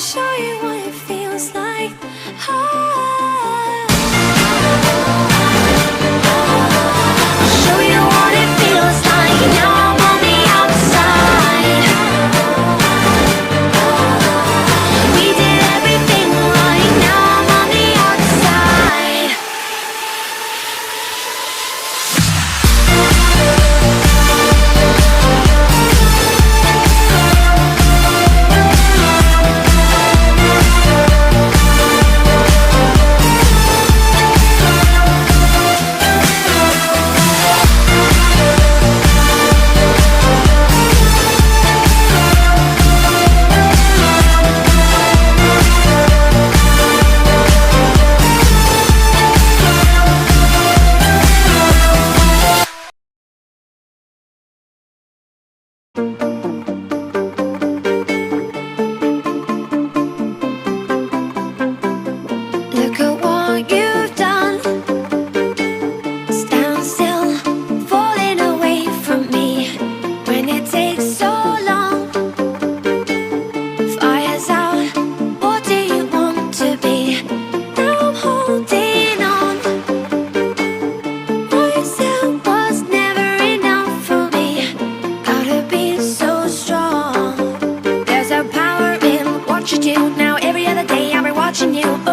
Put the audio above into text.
show you what it feels like. Show you what it feels like. Now I'm on the outside. We did everything right. Now I'm on the outside. Look at what you've done. Stand still, falling away from me. When it takes so long, fire's out. What do you want to be? Now I'm holding on. What you said was never enough for me. Gotta be so strong. There's a power in what you do. Now every other day I'll be watching you.